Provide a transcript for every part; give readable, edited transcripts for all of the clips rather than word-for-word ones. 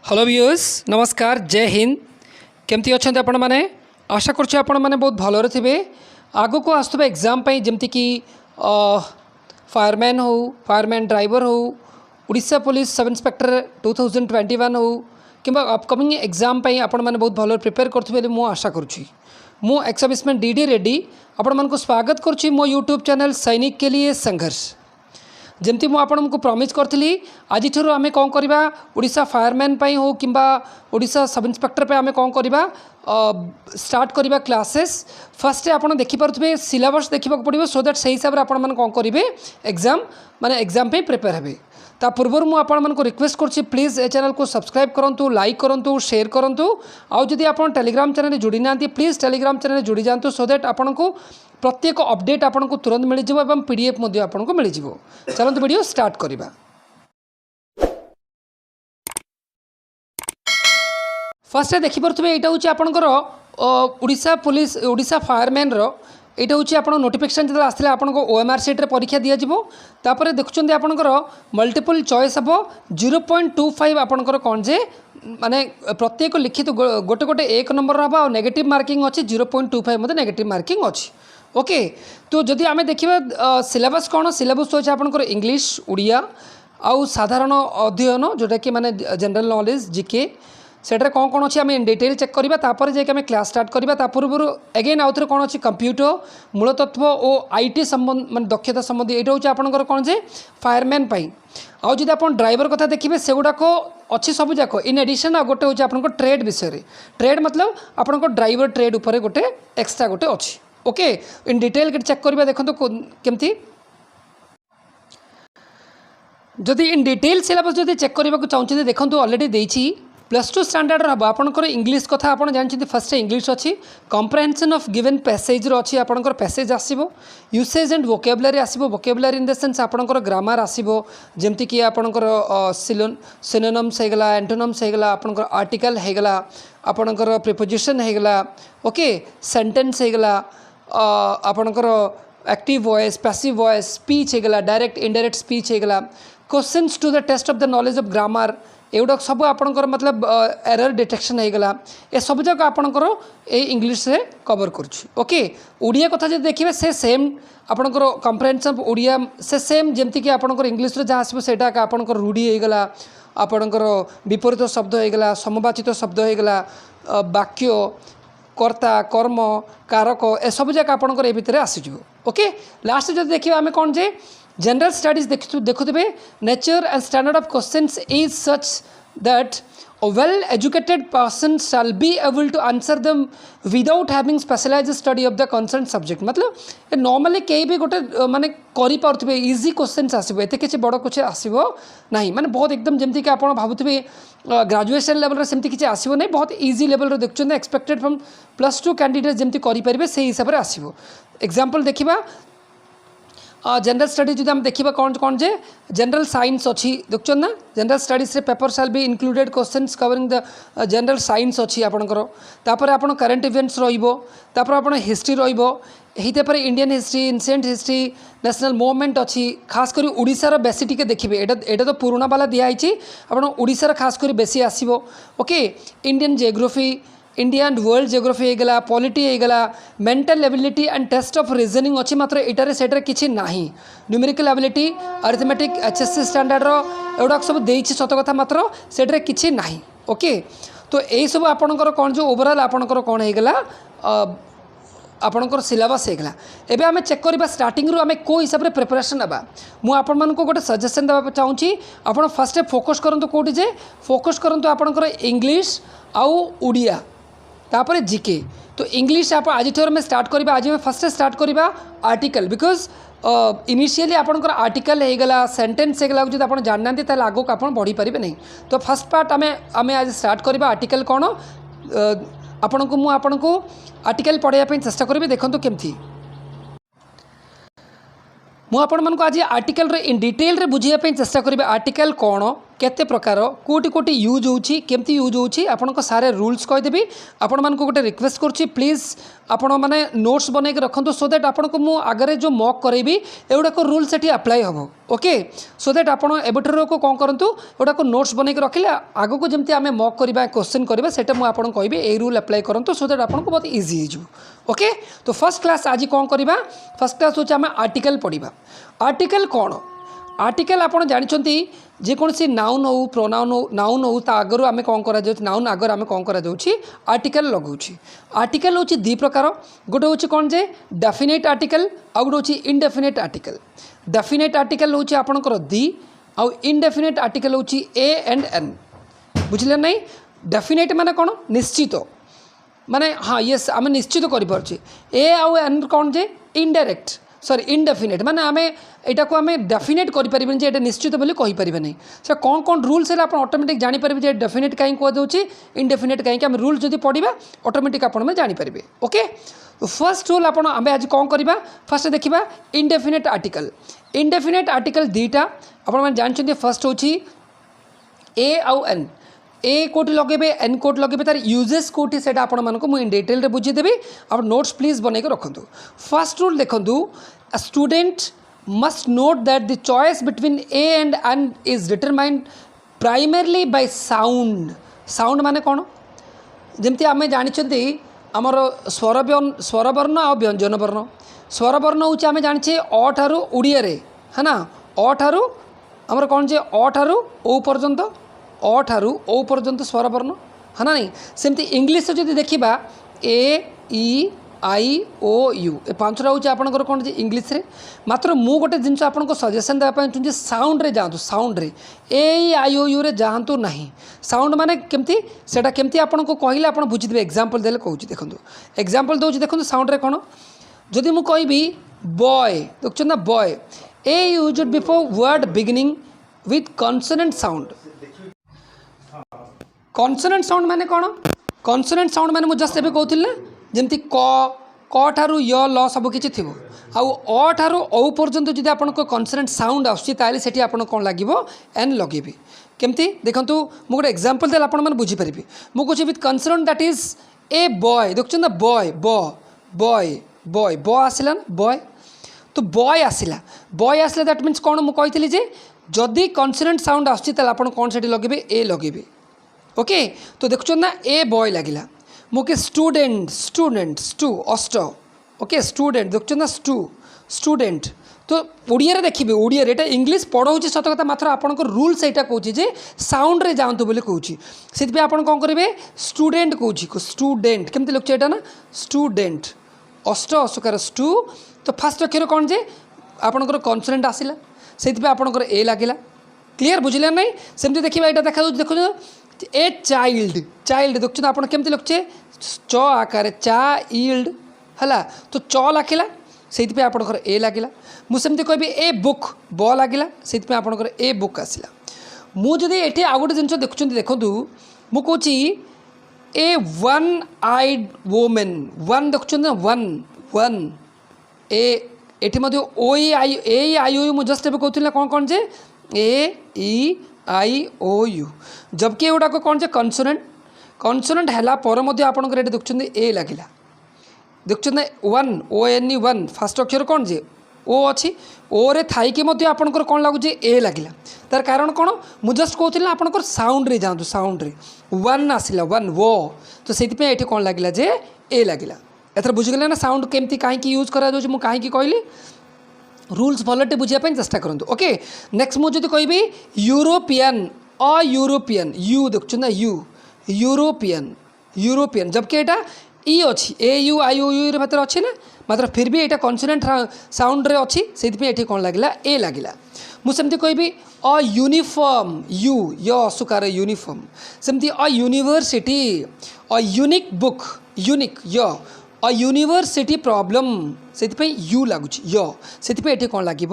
Hello viewers नमस्कार जय हिंद केमती अच्छा आपण मैंने आशा करुँच आपण मैंने बहुत भलरे थे आग को आसुवा एग्जाम जमती कि फायरमैन हो फायरमैन ड्राइवर हो उड़ीसा पुलिस सब इंस्पेक्टर 2021 हो कि अपकमिंग एग्जाम आपण मैंने बहुत भल प्रिपेयर करुवे मु आशा करुँची मु एक्स सर्विसमैन डी रेड्डी आपण मानक स्वागत करुँची मो यूट्यूब चैनल सैनिक के लिए संघर्ष जमती मुझे प्रॉमिस करी आज आम कौन करवा उड़ीसा फायरमैन हो कि उड़ीसा सब इंस्पेक्टर आम कौन करवा स्टार्ट करवा क्लासेस फर्स्ट आप देखिपे सिलेबस देखा पड़ो सो दैट से हिसाब से आप कौन करेंगे एग्जाम माने एग्जाम पे प्रिपेयर हे ता पूर्व मुझे रिक्वेस्ट करुँची प्लीज ए चैनल को सब्सक्राइब करूँ लाइक करूँ शेयर करूँ आउ जदि आप टेलीग्राम चैनल जुड़ी ना प्लीज टेलीग्राम चैनल जुड़ी जातु सो दैट आपन को प्रत्येक अपडेट आपन को तुरंत मिल जाए पीडीएफ आपन को मिल जाए चलते वीडियो स्टार्ट करवा। फर्स्ट देखिपे यहाँ हूँ आपंकर उड़ीसा पुलिस उड़ीसा फायरमैन यहाँ हूँ आप नोटिफिकेशन जो आसते आपको ओएमआर सीट्रे परीक्षा दिजापर देखुं आपंकर मल्टीपल चॉइस हम 0.25 आपंकर कौन जे माने प्रत्येक लिखित गोटे गोटे एक नंबर हम और नेगेटिव मार्किंग अच्छी 0.25 मतलब नेगेटिव मार्किंग अच्छी ओके। तो जदि आम देखा सिलेबस कौन सिलेबस अच्छे आपंकर इंग्लीश उड़िया आउ साधारण अध्ययन जोटा कि माने जनरल नॉलेज जीके सेटा कौन कौन अच्छी आम इन डिटेल चेक करवा तापर जाके आम क्लास स्टार्ट करवा पूर्व एगेन आउ थे कौन अच्छी कंप्यूटर मूलतत्व और आईटी संबंध मान दक्षता संबंधी यहाँ हूँ आपंकर कौन जे फायरमैन आउ जब आप ड्राइवर कथा देखिए से गुड़ाक अच्छी सब जाक इन एडिशन आ गोटे हूँ आप ट्रेड विषय ट्रेड मतलब आप ड्राइवर ट्रेड उपर गोटे एक्सट्रा गोटे अच्छी ओके इन डिटेल चेक करवा देखो केमती जदि इन डिटेल सिलेबस जब चेक करने को चाहते देखो ऑलरेडी देती +2 स्टैंडर्ड हम आपंकर इंग्लीश कथा आप जानते फर्स्ट इंग्लीश अच्छी कम्प्रेहेंशन ऑफ गिवन पैसेज अच्छी आपंकर पैसेज आसो यूसेज एंड वोकेबुलरी आसो वोकेबुलरी इन द सेंस आपंकर ग्रामर आसो जमती कि आपंकर सिनोनिम्स होगला एंटोनिम्स होगला आपंकर आर्टिकल होगला आपंकर प्रिपोजिशन होगला ओके सेंटेंस होगला आपंकर active voice passive voice speech होगला डायरेक्ट इनडायरेक्ट स्पीच होगला questions to the test of the knowledge of grammar एगुड़ा सब आपंकर मतलब एरर डिटेक्शन होगला ए सब जाक आपंकर इंग्लीश रे कवर करुँच ओके। उड़िया कथा जो देखिए से सेम आपंकर कम्प्रेहेंशन उड़िया से सेम जमती कि आपंकर इंग्लीश रे जहाँ आसो सेटा आपंकर रूढ़ी होगला आपंकर विपरीत शब्द होगला समवाचित शब्द होगला वाक्य कर्ता कर्म कारक ए सब जाक आपंकर ए भितर आसीज ओके। लास्ट जो देखिए आम कौन जे जनरल स्टडीज देखुवे nature and standard of questions is such that a well educated person shall be able to answer them without having specialized study of the concerned subject मतलब नॉर्मली कहीं भी गोटे माने करि पारुथिबे इजी क्वेश्चंस आसीबो एते किछि बड़ कुछ आसीबो नाही माने बहुत एकदम जेमती कि आपण भाबुथिबे ग्रेजुएशन लेवल रे सेमती किछि आसीबो नै बहुत इजी लेवल रे देखछन एक्सपेक्टेड फ्रॉम +2 कैंडिडेट जेमती करि परिबे सेही हिसाब रे आसीबो। एग्जांपल देखिबा जनरल स्टडी जो आम देखा कौन कौन जे जनरल साइंस अच्छी देखुन ना जनरल स्टडीज रे paper shall be included questions covering the general science अच्छी आपंकर तापर आप करेन्ट इवेंट्स रपर आप हिस्ट्री रहीपर Indian history ancient history national movement अच्छी खास कर उड़ीसार बेसी टिके देखिए एटा तो पुराना वाला दिखाई आप उड़ीसार खास कर बेसी आसो okay. Indian geography India and world geography होगला पॉलिटी होगला mental ability and test of reasoning अच्छी मात्र एटारे सेटारे किछि नाही numerical ability arithmetic HSC standard एगुड़ा सब देछि सत कथा मात्र सेटारे किछि नाही ओके। तो यही सब आपणकर कौन जो ओवरऑल आपणकर कौन होगला आपणकर सिलेबस होगला एबे आमे चेक करबा स्टार्टिंग रु आमे को हिसाब रे प्रिपरेशन नबा मु आपण मन को गोटे सजेशन देबा चाहूची आपण फर्स्ट फोकस करंतु कोठी जे फोकस करंतु आपणकर इंग्लिश आउ उड़िया तापर जीके। तो इंग्लिश आप आज में स्टार्ट करवा आज फर्स्ट स्टार्ट करवा आर्टिकल बिकज इनिशियली आपंकर आर्टिकल होगला सेंटेंस होगला जो आप जानना ताल आगो आप बढ़ी पारे नहीं। तो फर्स्ट पार्ट आम आज स्टार्ट करवा आर्टिकल कौन आपण को मुझे आर्टिकल पढ़ाई चेष्टा करी देखो केमती मुझे आज आर्टिकल इन डिटेल रे बुझाई चेष्टा करी आर्टिकल कौन केते प्रकार कोटी कोटी यूज होची केमती यूज होची आपण को सारे रूल्स कहि देबी आपण मान को गोटे रिक्वेस्ट करछि प्लीज आपण माने नोट्स बनै के रखंतु सो दैट आपण को मु आगरे जो मॉक करैबी एउडा को रूल सेठी अप्लाई हबो ओके सो दैट आपण एबठरो को कोन करंतु एउडा को नोट्स बनै के रखिले आगो को जेमती आमे मॉक करबा क्वेश्चन करबा सेटा मु आपण कहबी ए रूल अप्लाई करंतु सो दैट आपण को बहुत इजी हिजु ओके तो फर्स्ट क्लास आज कोन करबा फर्स्ट क्लास होची आमे आर्टिकल पढिबा आर्टिकल कोन आर्टिकल आपण जानिछंती जे कौन सी नाउन हो प्रोनाउन हो नाउन हो ता आगरु आमे कोन करा जाउछि नाउन आगर आमे कोन करा जाउछि आर्टिकल लगाउछि आर्टिकल होछि दी प्रकार गोटे होछि कोन जे डेफिनेट आर्टिकल आ गोटे होछि इनडेफिनेट आर्टिकल डेफिनेट आर्टिकल होछि आपनकर दी आ इनडेफिनेट आर्टिकल होछि ए एंड एन बुझले नै डेफिनेट माने कोन निश्चित माने हाँ यस आम निश्चित कर ए आउ एन कौन जे इनडायरेक्ट सॉरी इनडेफिनेट माने आमे एटा को आमे डेफिनेट करि परिबन जे एटा निश्चित बोली कहि परिबे नै से कोन कोन रूल्स है आपण ऑटोमेटिक जानि परिबे जे डेफिनेट काई को दोछि इनडेफिनेट काई कि हम रूल जदि पढिबा ऑटोमेटिक आपण में जानि परिबे ओके तो फर्स्ट रूल आपण आमे आज कोन करबा फर्स्ट देखिबा इनडेफिनेट आर्टिकल दीटा आपण माने जानछथि फर्स्ट होछि ए आउ एन ए कोटी लगे एन कोटी लगे तार यूजेस कोटी से आपण मानक मुझे डिटेल बुझीदेवी आप नोट्स प्लीज बनई रखु फर्स्ट रूल देखु a student must note that the choice between a and an is determined primarily by sound sound माने कौन जमती आम जानी आमर स्वरवर्ण आ व्यंजन वर्ण स्वरवर्ण हूँ आम जाने अ ठारू उड़िया है ना अ ठारू आमर कौन जे अ ठारू ओ पर्यंत अ ठारू ओ पर्यंत स्वरवर्ण है ना नहीं सेमती इंग्लिश जब देखा ए ई आई ओ यू ए पांचटा हूँ आपंकर कौन जे इंग्लिश रे मात्र मु गोटे जिनस आपको सजेसन देवाई चाहिए साउंड रे जातु साउंड रे ए आई ओ यू रे जातु नहीं साउंड माने केमती सेटा केमती आपको कहले आप बुझीदेवे एग्जांपल देले कहूँ देखो एग्जांपल दूसरी देखो साउंड रे कौन जदि मु कहबी बॉय देखुन ना boy A used before word beginning with consonant sound consonant sound माने कौन कॉन्सोनेंट साउंड माने जस्ट एबे कहूथिल ना जमती क ठारू य ल सब किछि थिबो आउ अ ठारू औ पर्यंत जदि आपनको कॉन्सोनेंट साउंड आछि ताले सेठी आपन कोन लागिवो एन लगेबी केमती देखंतु मु गोटे एग्जांपल देला आपन मन बुझी परिबी मु कहछि with consonant that is a boy देखछन ना बॉय बॉय बॉय ब आसिला ना बॉय तो बॉय आसिला दैट मीन्स कौन मु कहितली जे जदि कॉन्सोनेंट साउंड आछि ताले आपन कोन सेठी लगेबे ए लगेबे ओके तो देखुन ना ए बॉय लगिला मुके स्टूडेंट स्टू अष्ट ओके स्टूडेंट देखुन ना स्टूडेंट तो ओडिया देखिए ओडिया एटा इंग्लिश पढ़ाऊँ सत कथा मात्र आपंकर रूल्स यहाँ कौच साउंड रे जातु बोली कौच से कौन करेंगे स्टूडेंट कौच स्टूडेंट केमती लिखुचे यहाँ ना स्टूडेंट अष्ट अशोकार स्टू तो फास्ट अक्षर कौन जे आपंकर कॉन्सोनेंट आसला से आपंकर ए लगिला क्लीयर बुझिले ना सेमती देखिए यहाँ देखा देखो ए चाइल्ड देखुन आप केमती लिखुचे च आकार चाइल्ड है तो च लखिला से आपंकर ए लगिला मुझे कहबी ए बुक ब लगिला से आपंकर ए बुक आसला मुझे ये आउ गोटे जिन देखुं देखूँ मु कौच a one eyed women one देखुं ना one A O I O U just a कहूँ कौन कौन जे ए ई आई ओ यू जबकि एगुड़ा कौन जे कॉन्सोनेंट है आपंकर ये देखुं ए लगिला देखुं ना one O N E one first अक्षर कौन जे ओ अच्छी ओ रे थी आपंकर कौन लगुच ए लगिला तार कारण कौन मुझे जस्ट कहूँ आपंकर साउंड रे जातु साउंड रे वन आसला वन वो तो से कौन लगिला जे ए लगिला एथर बुझीगले ना साउंड केमती कहीं यूज करा जाउछि मु कहीं कहली रूल्स भलटे बुझापी चेष्टा करूँ ओके नेक्स्ट मुझे कहबी यूरोपियन यूरोपियन यू देखु ना यूरोपियन जबकि यहाँ ई अच्छी ए यू आई ओ यू मात्र अच्छे ना मात्र फिर भी यहाँ कॉन्सोनेंट साउंड रे अच्छी से कौन लगिला ए लगिला मुझे कहबी अ यूनिफॉर्म यू य सुकार यूनिफॉर्म सेमती a university a unique book unique य अ यूनिवर्सिटी प्रॉब्लम से यू लगुच य से कौन लगे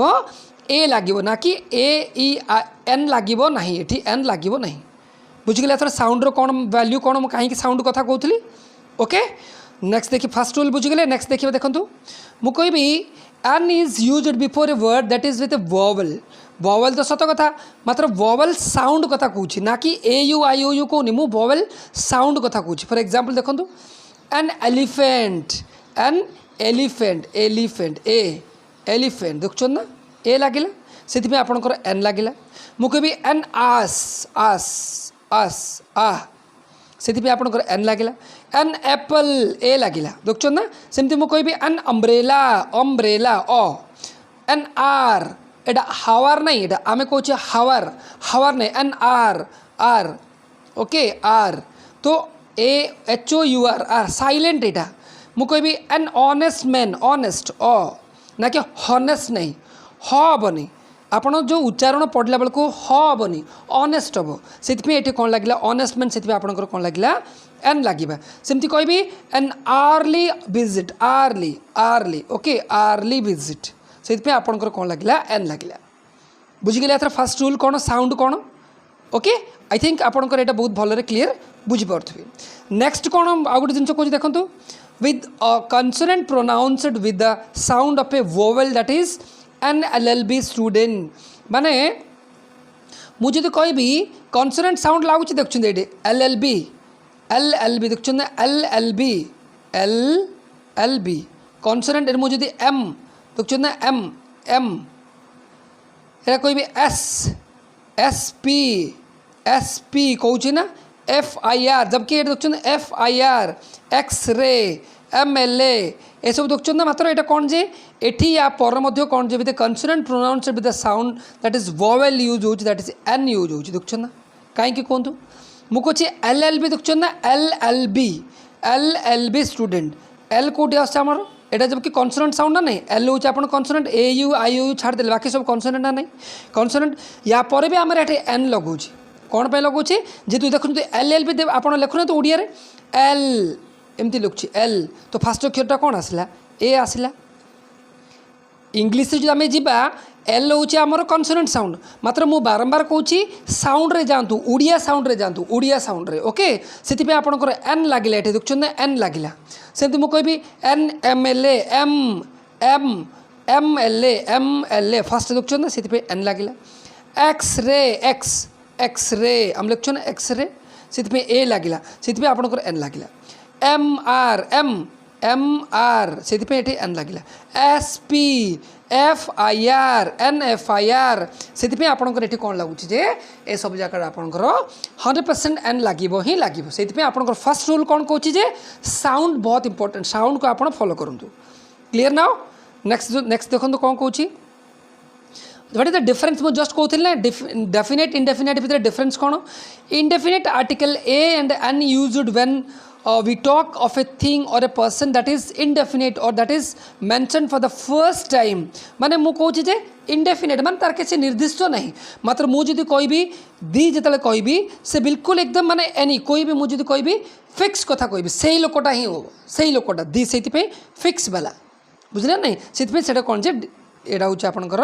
ए लगे ना कि ए ई एन लगे ना ये एन लगे ना बुझीगले एथर साउंड रो कौन वैल्यू कौन मुझे कहीं साउंड कथा कहूली ओके नेक्स्ट देखिए फास्ट रूल बुझीगले नेक्स्ट देखिए देखो मुझे कहबी an is used before a word that is with a vowel vowel तो सत कथा मात्र वोवेल साउंड कथा कहूँ ना कि ए यू आई ओ यू कहूनी मु वोवेल साउंड कथा कहूँ फॉर एग्जांपल देखो एन एलिफेंट ए एलिफेंट देखुन ना ए लगिला से आपंकर एन लगिला मु कहि एन आस आ से आपंकर एन लगिला एन एप्पल ए लगिला देखुन ना सेमती मु कहि एन अम्ब्रेला अ एन आर एटा हावर नहीं एटा आमे कहूँ हावर नहीं एन आर ओके आर तो a H O U R silent एटा मु कहि an honest man honest a ना कि हनेस्ट नहीं हेनी आपण जो उच्चारण पढ़ला बेलू हेनी ऑनेस्ट हम से ये कौन लगे ऑनेस्ट मैन से आपंकर कौन लगे एन लगे सेमती कहि an early visit early okay early visit से आपंकर कौन लगे एन लगे बुझीगले एथर फास्ट रूल कौन साउंड कौन ओके आई थिंक आपंकर यहाँ बहुत भलरे क्लीयर बुझीपे नेक्स्ट कौन आउ गोटे जिन कह देखूँ with a consonant pronounced with the sound of a vowel that is an LLB student माने मुझे तो कहि भी consonant sound लागुच देखुं दे LLB देखुं LLB consonant एर मुझे M देखुं ना M एरा कोई भी SP कहूँ ना FIR जबकि ये देखुं FIR एक्सरे MLA ये सब देखुं ना मात्र यहाँ कौन जे एठी या पर मध्य कौन जे consonant pronounced with the sound that is vowel use हो दैट इज एन यूज हो देखुं ना कहीं कहतु मुझे LLB देखुं ना LLB स्टूडेंट एल कौटी आमर यहाँ जबकि कन्सोनेंट साउंड ना नहीं एल हूँ आप कन्सोनेंट ए यू आई यू छाड़देले बाकी सब कन्सोनेंट ना नहीं कन्सोनेंट या पर भी आम ये एन लगुच कौन पे लगुच जेहतु देखुं LLB आप लिखुना तो ओडिया एल एमती लिखुची एल तो फास्ट अक्षरटा कौन आसला ए आसला इंग्लिश जो आम जा एल हूँ आमर कन्सोनेंट साउंड मात्र मु बारंबार कहूँ साउंड रे जातु ओडिया साउंड रे जातु ओडिया साउंड रे ओके से आपंकर एन लगे ये देखुं ना एन लगे सेमती मुझे कहि एन MLA MLA फास्ट देखुं ना से एन लगे एक्सरे आम लिखुँ ना एक्सरे से ए लगे से आपंकर एन लगे MR से एन लगे SP FIR NFIR से आपंकर ये कौन लगुच ए सब जगह आपंकर 100% एन लगे ही लगे से आपंकर फर्स्ट रूल कौन कहूँ साउंड बहुत इंपोर्टेंट साउंड को आप फॉलो करूँ क्लीयर नाउ नेक्स्ट देखो कौन कहूँ व्हाट इज द डिफरेंस मुझे जस्ट कहूँ ना डेफिनेट इंडेफिनेट भितर डिफरेंस कौन indefinite article a and an used when we talk of a thing or a person that is indefinite or that is mentioned for the first time माने मु कहूँ जे indefinite मान तार किसी निर्दिष्ट नहीं मात्र मुझे कोई भी दी जिते कहि से बिल्कुल एकदम माने एनी कोई भी मुझे कोई भी फिक्स कथा कोई से लोकटा ही हो से लोकटा दी से फिक्स वाला बुझले नहीं से कौन जे यहाँ हूँ आपंकर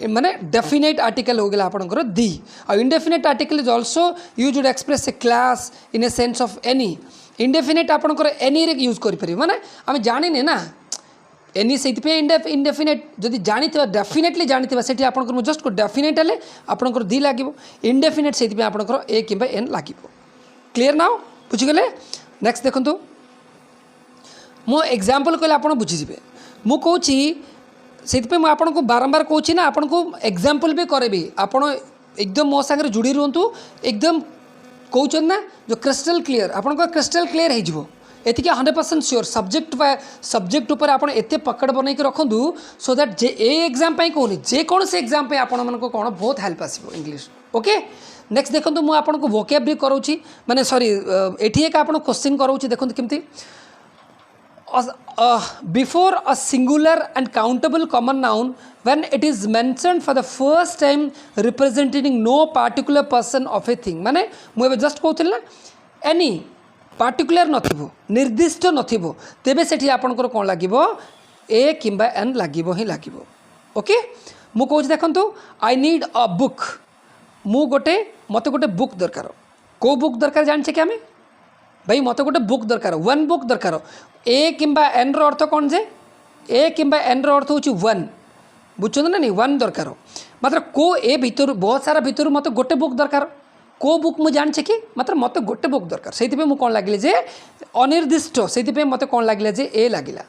माने डेफिनेट आर्टिकल हो गला आपंकर the a indefinite article is also use to express a class in a sense of any indefinite आपंकर एनी रे यूज करें माने आम जाने ना एनी से इंडेफिनेट जदि जानी डेफिनेटली जानी से आपंकर जस्ट डेफिनेट हेल्ले आपंकर दी लगे इंडेफिनेट से आपंकर ए कि एन लगे क्लीयर नाउ बुझीगले नेक्स्ट देखो मो एग्जांपल कहले आप बुझीजे मु कहूँ से आपको बारंबार कहूँ ना आपको एग्जांपल भी करेबी आपण एकदम मो सागर जुड़ी रुहतु एकदम कहते ना जो क्रिस्टल क्लीयर आपंकर क्रिस्टल क्लीयर हो एति 100% श्योर सब्जेक्ट उपर आप एत पकड़ बनई रखु सो दैट जे एग्जाम कहूनी जेकोसी एग्जाम आपण कौन बहुत हेल्प आसो इंग्लिश ओके नेक्स्ट देखो मुझे आपको वोकेबरी करोची माने सॉरी एठी एक आपण क्वेश्चन करोची देखो केमती before a singular and countable common noun when it is mentioned for the first time representing no particular person of a thing माने मुझे जस्ट कहूँ ना एनी पार्टिकुलर नथिबो निर्दिष्ट नथिबो तेबे सेठी आपनकर कोन लागिबो ए किंबा एन लागिबो ही लागिबो ओके मु कहूँ देखंतु आई नीड अ बुक मु मते गोटे बुक दरकार को बुक दरकार जानछे कि आमे भाई मत गोटे बुक दरकार वन बुक दरकार ए किंबा एन रो अर्थ कौन जे ए किंबा एन रो अर्थ हूँ वन बुझुन ना नहीं वन दरकार मात्र को ए भितर बहुत सारा भितर मत गोटे बुक दरकार को बुक मुझे जानी कि मात्र मत गोटे बुक दरकार से कौन लगे जे अनिर्दिष्ट से मत कौन लगे जे ए लगिला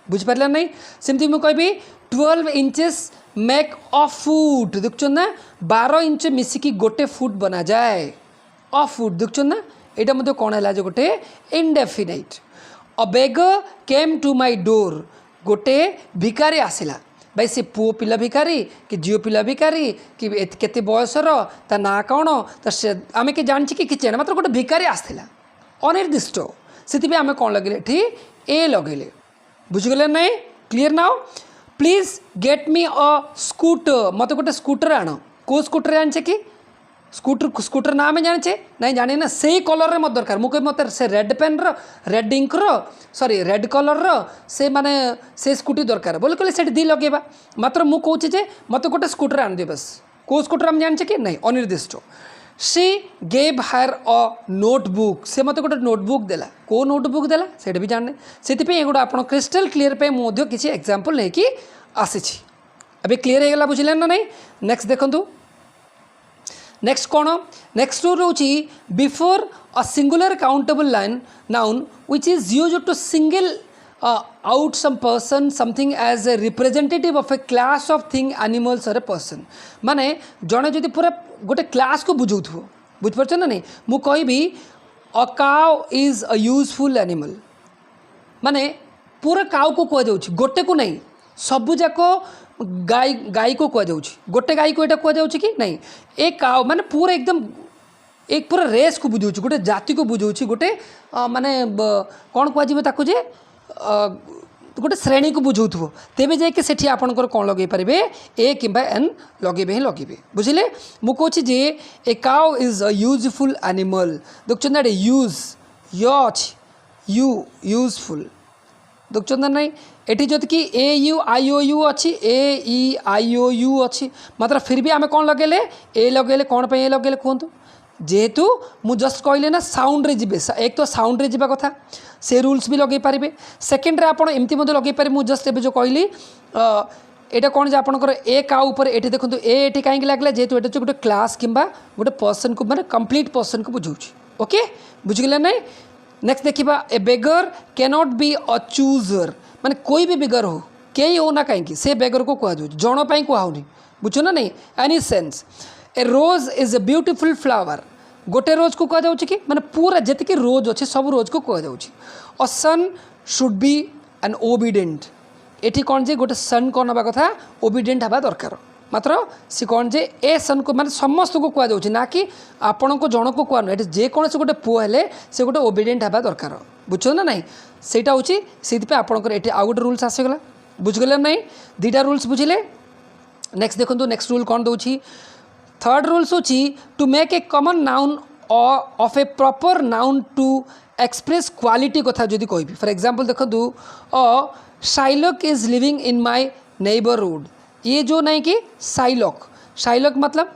बुझिपारे ना सेमती मुझे कहि 12 इंचेस मेक अ फुट देखुन ना 12 इंच मिसिकी गोटे फुट बना जाए अ फुट देखुन ना यहाँ मत कौन है जो गोटे indefinite a beggar came to my door गोटे भिकारी आसला भाई से पुओ पिला भिकारी कि झील पिला भिकारी कि केते बयसर ता ना कौन तो आम कि जानी कि किसी मात्र गोटे भिकारी आसला अनिर्दिष्ट से आम कौन लगे ये ए लगेले बुझीगले ना clear now please get me a scooter मत गोटे स्कूटर आण को स्कूटर जाने कि स्कूटर ना आम जाने ना जाने ना से कलर रे मत दरकार मुझे मत से red pen red ink sorry red colour से माने से स्कूटी दरकार बोले कहले से दी लगेबा मात्र मु कहूँ जे मत गोटे स्कूटर आन दे बस को स्कूटर आम जाने कि नहीं अनिर्दिष्ट सी गेव हायर अ नोटबुक से मत गोटे नोटबुक देला को नोटबुक देला से भी जाने से गोटे आप क्रिस्टल क्लीयर पे मुझे किसी एग्जांपल नहीं कि आसी अभी क्लीयर हो गला बुझिले ना नहीं नेक्स्ट देखंतु नेक्स्ट कौन नेक्स्ट रोची before a singular countable line noun which is use to single out some person something as a representative of a class of thing animals और ए पर्सन माने जड़े जदि पूरा गोटे क्लास को बुझाऊ बुझिपार ना नहीं मु कहि a cow is a useful animal माने पूरा काउ को कहुच्छी गोटे को नहीं सबुजाक गाय गाय को कहुच्छी गोटे गाय को यहाँ कहुच्छी कि नहीं एक काउ माने पूरा एकदम एक पूरा रेस को बुझाऊँ गोटे जाति को बुझाऊँ गोटे माने कौन कहुजे गोटे श्रेणी को बुझाऊ तेज जाकि सेठी आपंकर कौन लगे पारे ए कि एन लगे ही लगे बुझे मुझे जे a cow is a useful animal देखुन ना यूज यू यूजफुल देखुन ना नहीं एटी जब कि ए यू आई ओ यू अच्छी ए ई आई ओ यू अच्छी मात्र फिर भी आम कौन लगेले ए लगेले कौन पे ए लगेले कहतु जेहेतु मु जस्ट कहले ना साउंड रे जीवे एक तो साउंड रे जीवा कथा से रूल्स भी लगे पारे सेकेंड रे आपण एमती मते लगे पारे मु जस्ट एबे जो कहली एटा कौन जे आपनकर ए का ऊपर एटी देखंतु ए एटी काहे लागला जेहेतु एटा गोटे क्लास किंबा गोटे पर्सन को माने कंप्लीट पर्सन को बुझाउछि ओके बुझिगला नै नेक्स्ट देखिबा a beggar can not be a chooser माने कोई भी बेगर हो कई हो ना कहीं से बेगर को कह जन पर कहूनी बुझ ना नहीं any sense a rose is a beautiful flower गोटे रोज को कह कि माने पूरा जी रोज अच्छे सब रोज को कह a son should be an obedient एटी कौन जे गोटे सन कौन हवा कथा ओबिडेंट हवा दरकार मात्र सी कौन जे ए सन को माने समस्त को कह ना कि आपण को जन को कहूँ ये जेकोसी गोटे पुओ हेले से गोटे ओबिडेंट हवा दरकार बुझ ना नहीं सेटा हूँ से आपंकर ये आउ गोटे रूल्स आसीगला बुझगले नहीं दुईटा रूल्स बुझिले नेक्स्ट देखो नेक्स्ट रूल कौन दूँ थर्ड रूल्स हूँ to make a common noun of a proper noun to express quality कथा जदि कहि फॉर एग्जांपल देखो a Shylock is living in my neighbourhood ये जो नहीं कि शाइलॉक मतलब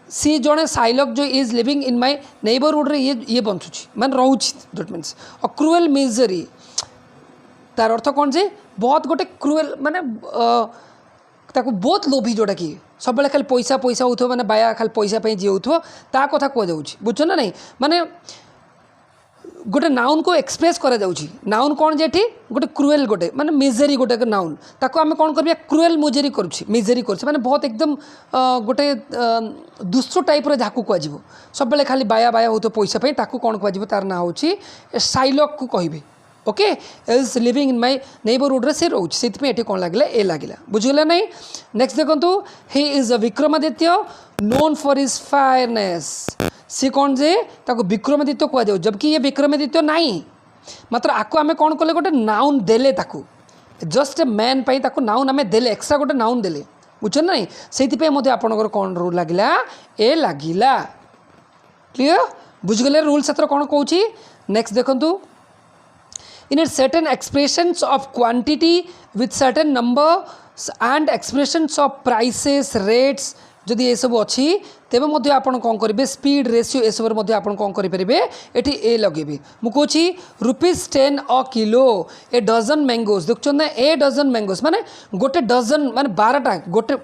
सी जड़े शाइलॉक जो is living in my neighbourhood रे ये बंचुची मान रोच that means a cruel misery तार अर्थ कौन जे बहुत गोटे क्रुएल माने ताको बहुत लोभी जोटा कि सब खाली पैसा पैसा हो मैंने बाया खाली पैसा जी हो ता कथा कह बुझ ना नहीं माने गोटे नाउन को एक्सप्रेस करा जाउछि नाउन कौन जेठी गोटे क्रुएल गोटे माने मिजरी गोटे नाउन ताको आम कौन कर क्रुएल मिजरी कर माने बहुत एकदम गोटे दुष्ट टाइप जहाँ कह सब खाली बाया बाया हो पैसा ताको कौन कह तार ना हूँ शाइलॉक को कहे okay is living in my neighbourhood रे से रोच से कौन लगे ए लगे बुझगला नहीं नेक्स्ट देखो he is a Vikramaditya known for his fairness सी कौन जे ताको विक्रमादित्य कह जाऊ जबकि ये विक्रमादित्य नहीं मात्र आपको आम कौन कले गोटे नाउन देले ताको जस्ट ए मैन पाई ताको नाउन आम देले एक्स्ट्रा गोटे नाउन देले बुझ नहीं से आपंकर कौन रूल लगिला ए लगिला क्लियर बुझगले रूल सत्र कौन कहूँ नेक्स्ट देखो in a certain expressions of quantity with certain numbers and expressions of prices rates जदि ये सब अच्छी तेबे मध्य आपण कौन करेंगे स्पीड रेशियो ये सब मध्य आपण कौन करेंगे ये ए लगे मुझे ₹10 a kilo a dozen mangoes देखुन ना ए डजन मैंगोज माने गोटे डजन माने 12टा गोटे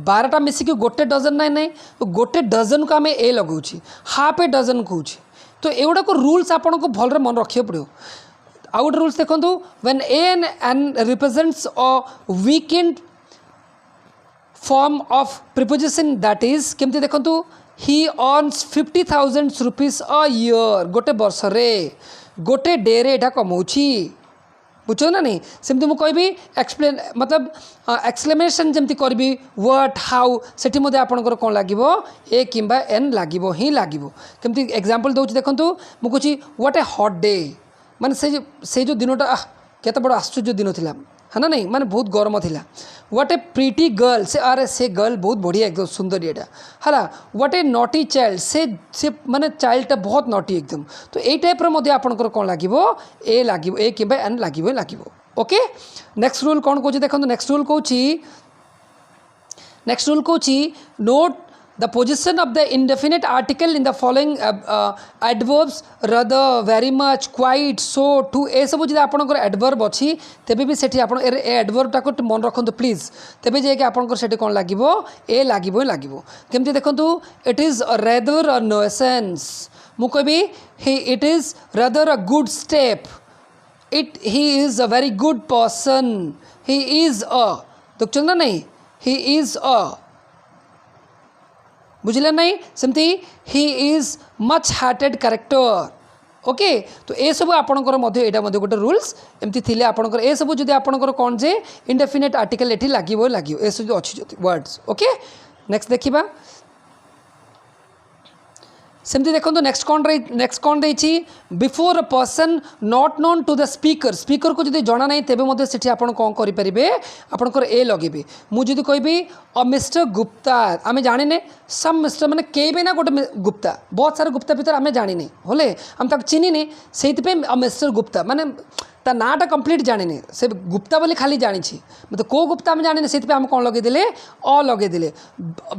12टा मिसिक गोटे डजन ना नहीं गोटे डजन को आम ए लगाऊँ हाफ ए डजन कहूँ तो एगुड़ा को रूल्स आपन को भल मन रखा पड़ो आउ गोटे रूल्स देखो when a an represents a weakened form of preposition that is केमती देखो he earns 50,000 rupees a year गोटे वर्ष रे गोटे डे रे एटा कमाउछि बुझ ना नहीं सेमती मुझे कहबी एक्सप्लेन मतलब एक्सक्लेमेशन जमती करबी व्हाट हाउ सेठी मध्ये आपनकर कोन लागिवो ए किंबा एन लागिवो ही लागिवो केमती एग्जांपल दोउछि देखंतु मु कहछि व्हाट ए हॉट डे माने से जो दिनटा केते बड़ आश्चर्य दिन थिला है ना नहीं माने बहुत गरम थिला व्हाट ए प्रीटी गर्ल से अरे से गर्ल बहुत बढ़िया एकदम सुंदर एटा हला व्हाट ए नॉटी चाइल्ड से माने चाइल्डटा बहुत नॉटी एकदम तो ए टाइप रो मध्ये आपनकर कोन लागिवो ए किबा एन लागिवो ओके नेक्स्ट रूल कोन कहछि देखंतु नेक्स्ट रूल कहछि note the position of the indefinite article in the following adverbs rather very much quite so to ए सब जब आपनकर एडवर्ब अछि तेबे भी सेठी आपन ए एडवर्ब टाको मन रखंतु प्लीज तेबे जे कि आपनकर सेठी कोन लागिवो ए लागिवो केमति देखंतु it is rather a nuisance मु कहबी it is rather a good step he is a very good person he is a देखछन ना नहीं he is a बुझले नहीं सेमती he is much hearted character okay तो ये सब आपणकर यहाँ गोटे रूल्स एमती थिले आपणकर ये सब जदि आपणकर कौन जे इंडेफिनेट आर्टिकल एठी लागिवो ये सब अच्छी वर्ड्स ओके नेक्स्ट देखिबा सेमती देखो नेक्स्ट कौन रही before a person not known to the speaker को जब जना नहीं तेबे सेठी आपण कौन करेंगे आपणकर ए लगे मुझे कहबी अ मिस्टर गुप्ता आम जाने सम मिस्टर मैंने कई भी ना गोटे गुप्ता बहुत सारे गुप्ता भीतर आम जाने होले आम तक चिन्हने से अ मिस्टर गुप्ता माने ता नाटा कंप्लीट जाने से गुप्ता बोली खाली जानी मतलब को गुप्ता आम जाने से आम कौन लगेदे अ लगेदे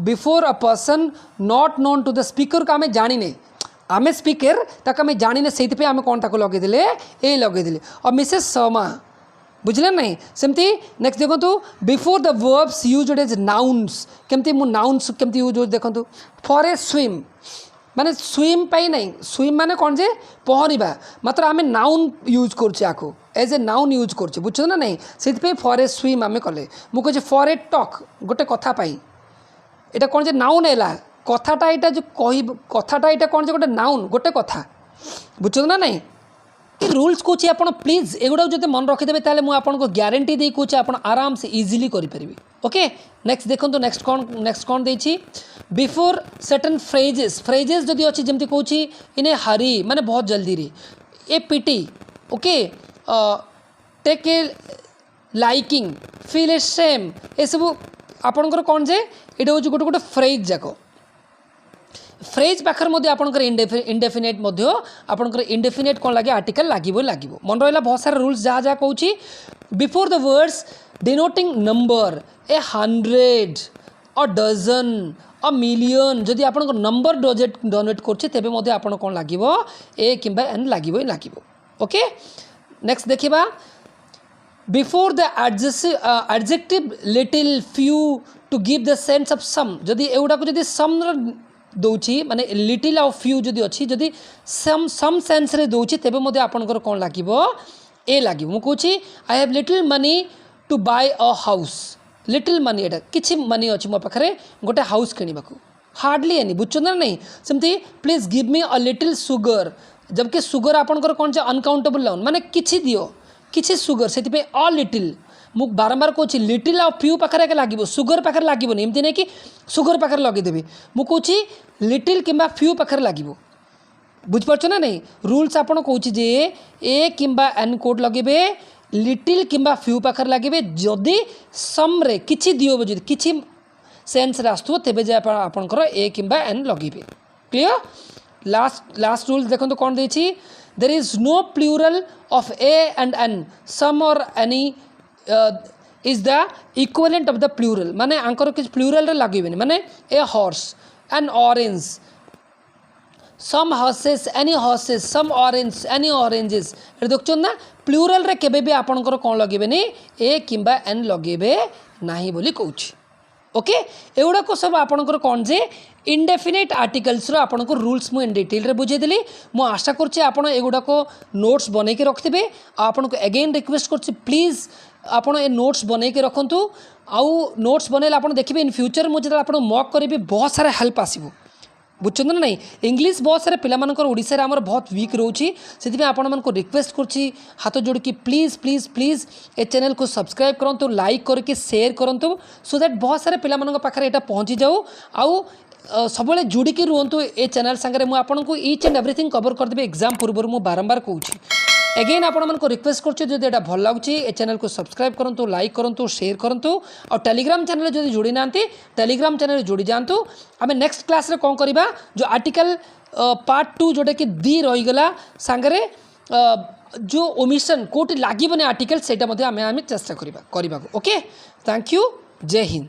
before a person not known to the speaker को आम जाने आम स्पीकर तक आम जाने से आम कौन ताको लगेदे ए लगेदे और मिसेस शर्मा बुझले नहीं सेमती नेक्स्ट देखो before the verbs used as nouns केमती मु नाउन्स केमती यूज देखो फॉर ए स्विम माने स्विम पाई नहीं स्विम माने कौन जे पहरिबा मात्र आम नाउन यूज करको एज ए नाउन यूज कर बुझ ना नहीं से फॉर ए स्विम आम कले मुझे फॉर ए टॉक गोटे कथा पाई एटा कौन जे नाउन है कथाटा यहाँ जो कह कथाटा यहाँ कौन जे गोटे नाउन गोटे कथा बुझ ना नहीं रूल्स कौच आप प्लीज एगुड़ा जो मन रखिदे ताले मुझे आपको ग्यारंटी दे कौच आप आराम से इजिली करेंगे ओके नेक्स्ट देखो नेक्स्ट कौन देछि बिफोर सर्टेन फ्रेजेस जदि अच्छी जमती कौच इन ए हरी माने बहुत जल्दी रे a pity okay take a liking feel a same ये सब आपणकर कौन जे ये हूँ गोटे गोटे फ्रेज जाक फ्रेज पाखर आपणकर इंडेफिनेट आपणकर इंडेफिनेट कौन लगे आर्टिकल लगे मन रहा बहुत सारे रूल्स जहाँ जहाँ कौच before the words denoting number a 100 a dozen a million जदि आप नंबर डोनेट करे आप कौन लगे ए कि एन लगे ओके नेक्स्ट देखा before the adjective little few to give the sense of some जदि एगुड़ा को जदि सम दौची माने लिटिल आउ फ्यू जदि अच्छी जदि सम सेंस रे दौची तेबे आपणकर कौन लगे ए लगे मुझे कहूँ I have little money to buy a house little money एटा किछि मनी अच्छी मो पाखे गोटे हाउस किणवा हार्डली एनी बुझ ना नहीं सेमती please give me a little sugar जबकि सुगर आपणकर कौन से अनकाउंटेबल लाउन माने किछि दियो किछि सुगर से अ लिटिल मु बारंबार कहूँ लिटिल आ फ्यू पाखे लगे सुगर पाखे लगे एमती नहीं कि सुगर पाखे लगेदेवी मु कहूँ लिटिल कि फ्यू पाखे लगे बुझिपार ना नहीं रूल्स आप कहूँ ए कि एन कोड लगे लिटिल कि फ्यू पाखे लगे जदि सम्रे किछि दियो जदि किछि सेन्स आसुव तेबे जे आपणकर ए कि एन लगे क्लियर लास्ट रूल्स देखो कौन देछि there is no plural of a and an some और any is the equivalent of the plural माने आंकर किछ प्लूरल रे लागेबेनी माने a horse an orange some horses any horses some orange any oranges ए देखछन ना प्लूरल रे केबे भी आपनकर कोन लगेबेनी ए किंबा एन लगेबे नाही बोली कहूछि ओके एगुड़ाक सब आपंकर कौन जे इनडेफिनेट आर्टिकल्स आपको रूल्स मुझे इन डिटेल बुझेदेली मु आशा करुँचे आप एगुड़ाक नोट्स बनईके रखिथे आपको अगेन रिक्वेस्ट कर प्लीज़ आपड़ ए नोट्स बनईके रखु आउ नोट्स बनइले आप देखिए इन फ्यूचर मुझे आप मॉक करी बहुत सारा हेल्प आसो बुझे ना नहीं इंग्लिश बहुत सारे पिलामानकर ओडिशा रे हमर बहुत वीक रोची से आपण मन को रिक्वेस्ट करछि हाथ जोड़की प्लीज़ प्लीज़ प्लीज़ ए चैनल को सब्सक्राइब करंतु लाइक करके शेयर करंतु सो दैट बहुत सारे पिलामानक पाखरे एटा पहुँची जाऊ आउ सबले जोड़िकी रुहतु ए चैनल सांगे मु आपनको ईच एंड एवरीथिंग कवर करदेबी एग्जाम पूर्व मु बारंबार कहूँ एगेन आपण मन को रिक्वेस्ट करछु जदि एटा भल लागुछि ए चैनल को सब्सक्राइब करंतु लाइक करंतु शेयर करंतु और टेलीग्राम चैनल जदि जोड़ी नांती टेलीग्राम चैनल जोड़ी जांतु आमे नेक्स्ट क्लास रे कोन करबा जो आर्टिकल पार्ट 2 जोटा कि दी रही गला सांगरे जो ओमिशन कोटी लागिबने आर्टिकल सेटा मध्ये आमे चेष्टा करबा ओके थैंक यू जय हिंद।